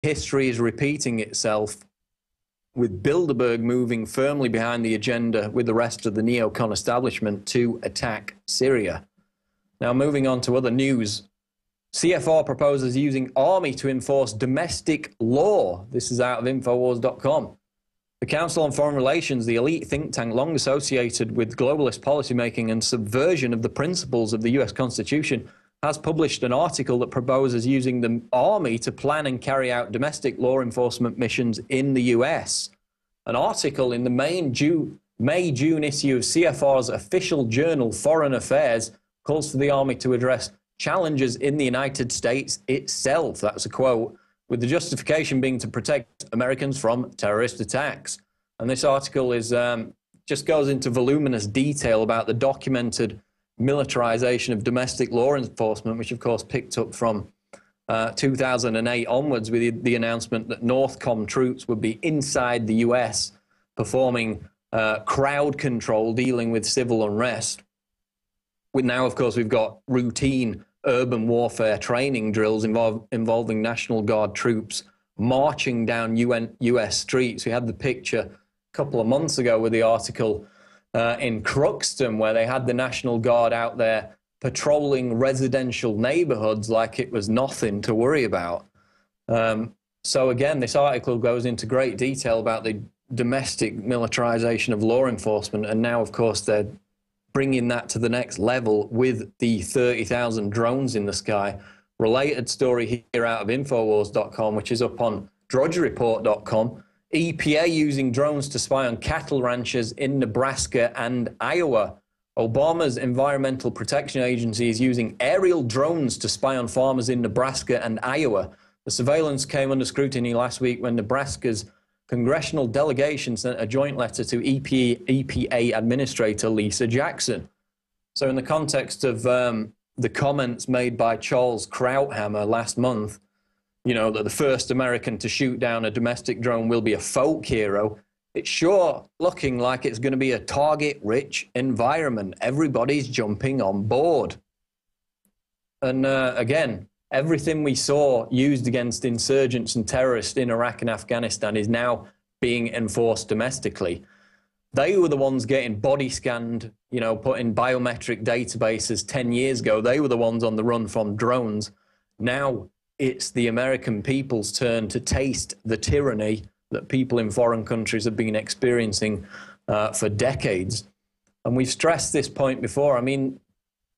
history is repeating itself, with Bilderberg moving firmly behind the agenda with the rest of the neocon establishment to attack Syria. Now, moving on to other news, CFR proposes using army to enforce domestic law. This is out of INFOWARS.com. The Council on Foreign Relations, the elite think tank long associated with globalist policymaking and subversion of the principles of the US Constitution, has published an article that proposes using the army to plan and carry out domestic law enforcement missions in the US. An article in the May-June issue of CFR's official journal, Foreign Affairs, calls for the army to address challenges in the United States itself. That's a quote, with the justification being to protect Americans from terrorist attacks. And this article is just goes into voluminous detail about the documented militarization of domestic law enforcement, which of course picked up from 2008 onwards with the announcement that Northcom troops would be inside the US performing crowd control, dealing with civil unrest. Now, of course, we've got routine urban warfare training drills involving National Guard troops marching down US streets. We had the picture a couple of months ago with the article in Crookston, where they had the National Guard out there patrolling residential neighborhoods like it was nothing to worry about. So again, this article goes into great detail about the domestic militarization of law enforcement, and now, of course, they're bringing that to the next level with the 30,000 drones in the sky. Related story here out of Infowars.com, which is up on drudgereport.com. EPA using drones to spy on cattle ranchers in Nebraska and Iowa. Obama's Environmental Protection Agency is using aerial drones to spy on farmers in Nebraska and Iowa. The surveillance came under scrutiny last week when Nebraska's congressional delegation sent a joint letter to EPA Administrator Lisa Jackson. So in the context of the comments made by Charles Krauthammer last month, you know, that the first American to shoot down a domestic drone will be a folk hero, it's sure looking like it's going to be a target-rich environment. Everybody's jumping on board. And again, everything we saw used against insurgents and terrorists in Iraq and Afghanistan is now being enforced domestically. They were the ones getting body scanned, you know, put in biometric databases 10 years ago. They were the ones on the run from drones. Now it's the American people's turn to taste the tyranny that people in foreign countries have been experiencing for decades. And we've stressed this point before. I mean,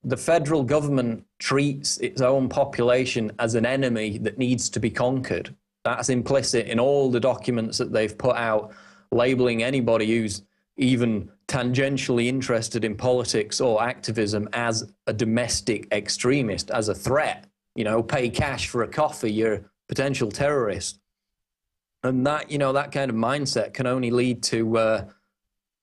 the federal government treats its own population as an enemy that needs to be conquered. That's implicit in all the documents that they've put out, labeling anybody who's even tangentially interested in politics or activism as a domestic extremist, as a threat. You know, pay cash for a coffee, you're a potential terrorist. And that, you know, that kind of mindset can only lead to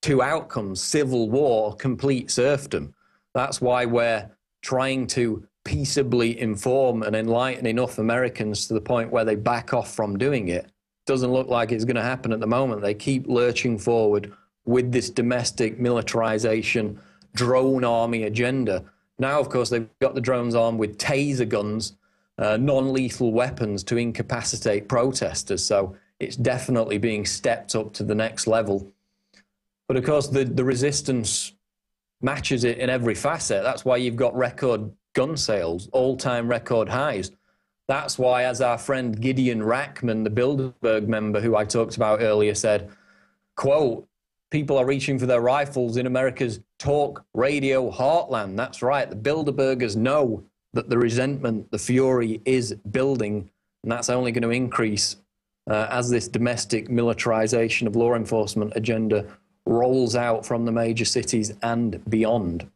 two outcomes: civil war, complete serfdom. That's why we're trying to peaceably inform and enlighten enough Americans to the point where they back off from doing it. Doesn't look like it's going to happen at the moment. They keep lurching forward with this domestic militarization, drone army agenda. Now, of course, they've got the drones armed with taser guns, non-lethal weapons to incapacitate protesters. So it's definitely being stepped up to the next level. But of course, the resistance matches it in every facet. That's why you've got record gun sales, all-time record highs. That's why, as our friend Gideon Rackman, the Bilderberg member who I talked about earlier, said, quote, people are reaching for their rifles in America's talk radio heartland. That's right. The Bilderbergers know that the resentment, the fury is building, and that's only going to increase as this domestic militarization of law enforcement agenda rolls out from the major cities and beyond.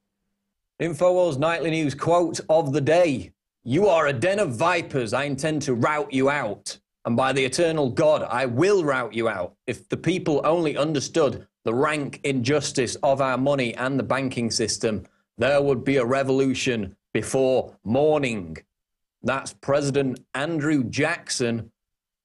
InfoWars Nightly News quote of the day: "You are a den of vipers. I intend to rout you out. And by the eternal God, I will rout you out. If the people only understood the rank injustice of our money and the banking system, there would be a revolution before morning." That's President Andrew Jackson,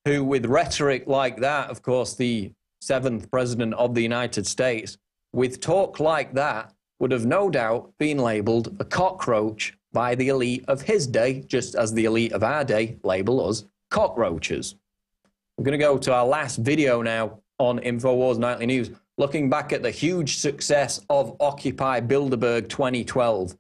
who, with rhetoric like that, of course, the 7th president of the United States, with talk like that, would have no doubt been labeled a cockroach by the elite of his day, just as the elite of our day label us cockroaches. We're going to go to our last video now on InfoWars Nightly News, looking back at the huge success of Occupy Bilderberg 2012.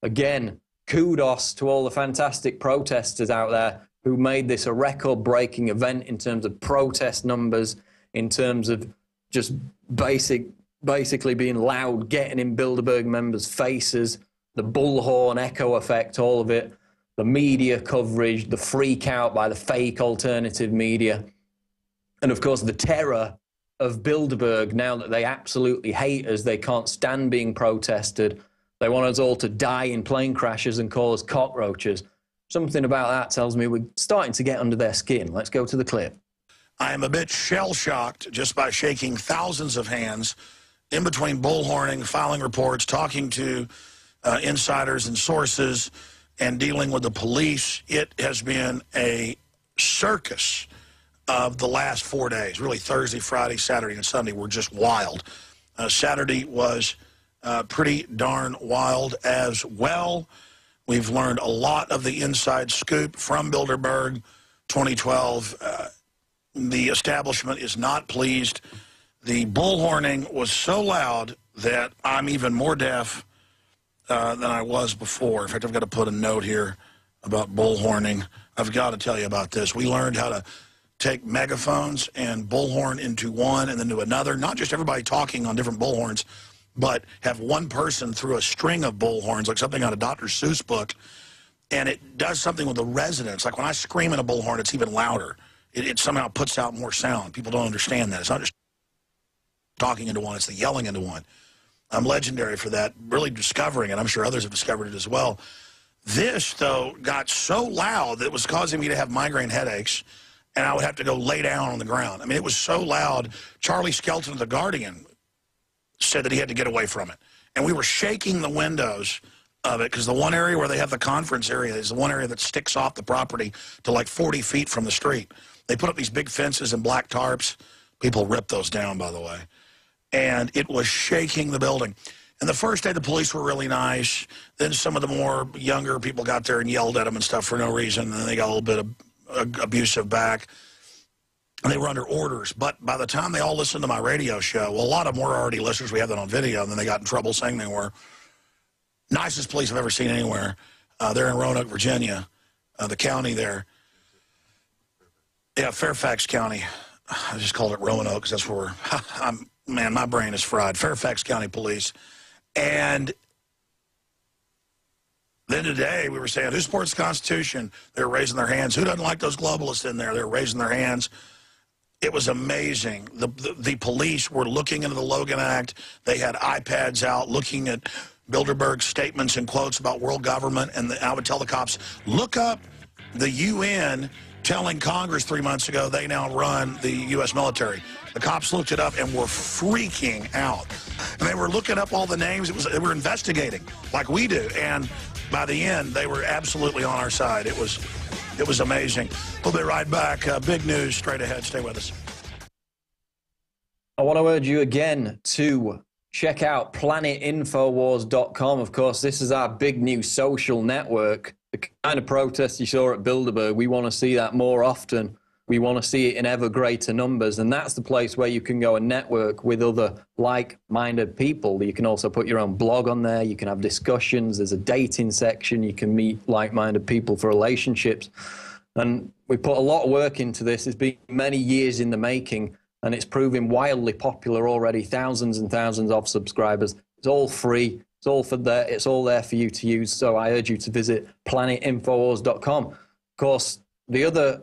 Again, kudos to all the fantastic protesters out there who made this a record-breaking event in terms of protest numbers, in terms of just basically being loud, getting in Bilderberg members' faces, the bullhorn echo effect, all of it, the media coverage, the freak out by the fake alternative media, and of course the terror of Bilderberg now that they absolutely hate us. They can't stand being protested. They want us all to die in plane crashes and call us cockroaches. Something about that tells me we're starting to get under their skin. Let's go to the clip. I am a bit shell-shocked just by shaking thousands of hands in between bullhorning, filing reports, talking to insiders and sources, and dealing with the police. It has been a circus of the last 4 days. Really, Thursday, Friday, Saturday, and Sunday were just wild. Saturday was pretty darn wild as well. We've learned a lot of the inside scoop from Bilderberg 2012. The establishment is not pleased. The bullhorning was so loud that I'm even more deaf than I was before. In fact, I've got to put a note here about bullhorning. I've got to tell you about this. We learned how to take megaphones and bullhorn into one and then to another. Not just everybody talking on different bullhorns, but have one person through a string of bullhorns, like something out of Dr. Seuss book, and it does something with the resonance. Like when I scream in a bullhorn, it's even louder. It somehow puts out more sound. People don't understand that. It's not just talking into one, it's the yelling into one. I'm legendary for that, really discovering it. I'm sure others have discovered it as well. This, though, got so loud that it was causing me to have migraine headaches, and I would have to go lay down on the ground. I mean, it was so loud. Charlie Skelton of The Guardian said that he had to get away from it. And we were shaking the windows of it because the one area where they have the conference area is the one area that sticks off the property to like 40 feet from the street. They put up these big fences and black tarps. People ripped those down, by the way. And it was shaking the building. And the first day, the police were really nice. Then some of the more younger people got there and yelled at them and stuff for no reason. And then they got a little bit of abusive back. And they were under orders. But by the time they all listened to my radio show, well, a lot of them were already listeners. We have that on video. And then they got in trouble saying they were. Nicest police I've ever seen anywhere. They're in Roanoke, Virginia, the county there. Yeah, Fairfax County. I just called it Roanoke because that's where man, my brain is fried. Fairfax County Police. And then today we were saying, who supports the Constitution? They were raising their hands. Who doesn't like those globalists in there? They were raising their hands. It was amazing. The police were looking into the Logan Act. They had iPads out looking at Bilderberg's statements and quotes about world government. And I would tell the cops, look up the UN telling Congress 3 months ago they now run the U.S. military. The cops looked it up and were freaking out. And they were looking up all the names. They were investigating like we do. And by the end, they were absolutely on our side. It was amazing. We'll be right back. Big news straight ahead. Stay with us. I want to urge you again to check out planetinfowars.com. Of course, this is our big new social network. The kind of protests you saw at Bilderberg, we want to see that more often. We want to see it in ever greater numbers. And that's the place where you can go and network with other like-minded people. You can also put your own blog on there. You can have discussions. There's a dating section. You can meet like-minded people for relationships. And we put a lot of work into this. It's been many years in the making, and it's proving wildly popular already. Thousands and thousands of subscribers. It's all free. It's all there for you to use. So I urge you to visit planetinfowars.com. Of course, the other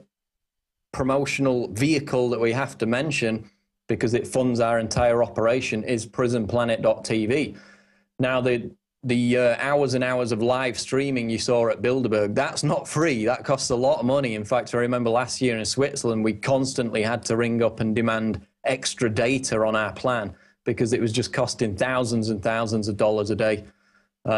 promotional vehicle that we have to mention, because it funds our entire operation, is PrisonPlanet.tv. Now, the hours and hours of live streaming you saw at Bilderberg, that's not free. That costs a lot of money. In fact, I remember last year in Switzerland, we constantly had to ring up and demand extra data on our plan because it was just costing thousands and thousands of dollars a day.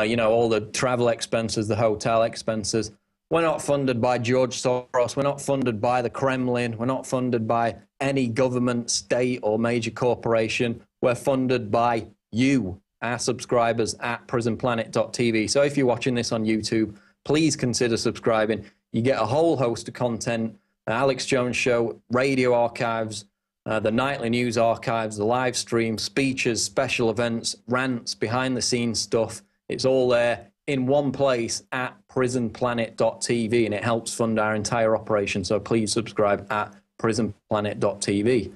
You know, all the travel expenses, the hotel expenses. We're not funded by George Soros. We're not funded by the Kremlin. We're not funded by any government, state, or major corporation. We're funded by you, our subscribers at PrisonPlanet.tv. So if you're watching this on YouTube, please consider subscribing. You get a whole host of content Alex Jones Show, radio archives, the nightly news archives, the live stream, speeches, special events, rants, behind-the-scenes stuff. It's all there in one place at PrisonPlanet.tv, and it helps fund our entire operation. So please subscribe at PrisonPlanet.tv.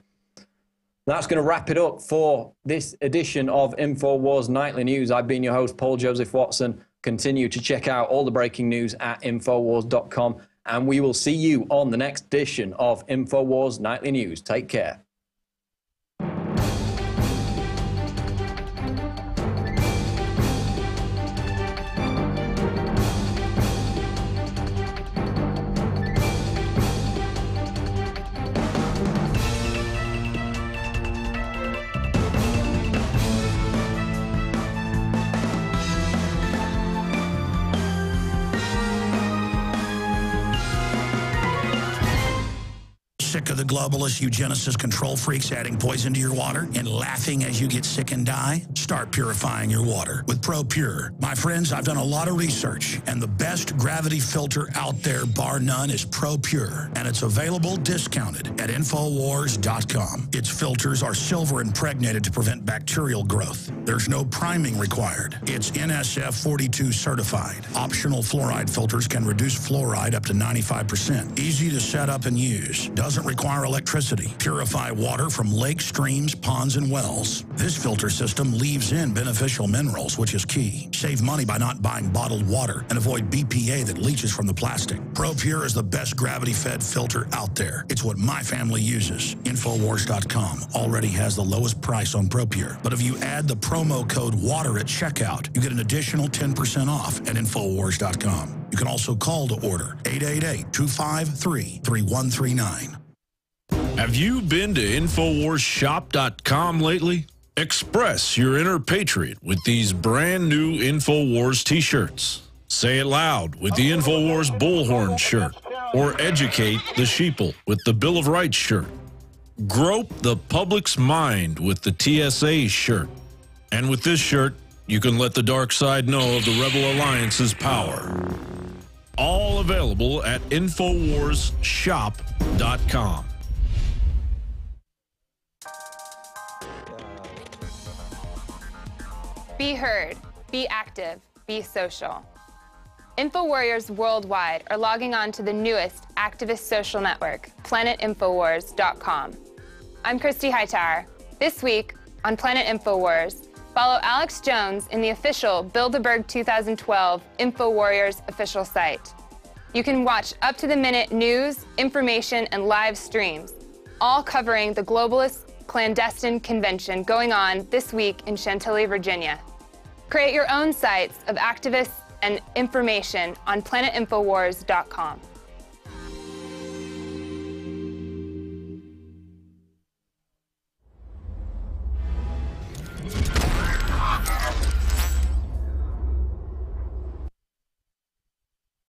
That's going to wrap it up for this edition of InfoWars Nightly News. I've been your host, Paul Joseph Watson. Continue to check out all the breaking news at Infowars.com, and we will see you on the next edition of InfoWars Nightly News. Take care. Sick of the globalists, eugenicists, control freaks adding poison to your water and laughing as you get sick and die? Start purifying your water with ProPure. My friends, I've done a lot of research, and the best gravity filter out there, bar none, is ProPure, and it's available discounted at InfoWars.com. Its filters are silver impregnated to prevent bacterial growth. There's no priming required. It's NSF 42 certified. Optional fluoride filters can reduce fluoride up to 95%. Easy to set up and use. Doesn't require electricity. Purify water from lakes, streams, ponds, and wells. This filter system leaves in beneficial minerals, which is key. Save money by not buying bottled water and avoid BPA that leaches from the plastic. ProPure is the best gravity-fed filter out there. It's what my family uses. Infowars.com already has the lowest price on ProPure. But if you add the promo code WATER at checkout, you get an additional 10% off at Infowars.com. You can also call to order 888-253-3139. Have you been to InfoWarsShop.com lately? Express your inner patriot with these brand new InfoWars t-shirts. Say it loud with the InfoWars Bullhorn shirt, or educate the sheeple with the Bill of Rights shirt. Grope the public's mind with the TSA shirt. And with this shirt, you can let the dark side know of the Rebel Alliance's power. All available at InfoWarsShop.com. Be heard, be active, be social. InfoWarriors worldwide are logging on to the newest activist social network, PlanetInfowars.com. I'm Christy Hightower. This week on Planet InfoWars, follow Alex Jones in the official Bilderberg 2012 InfoWarriors official site. You can watch up-to-the-minute news, information, and live streams, all covering the globalist clandestine convention going on this week in Chantilly, Virginia. Create your own sites of activists and information on PlanetInfowars.com.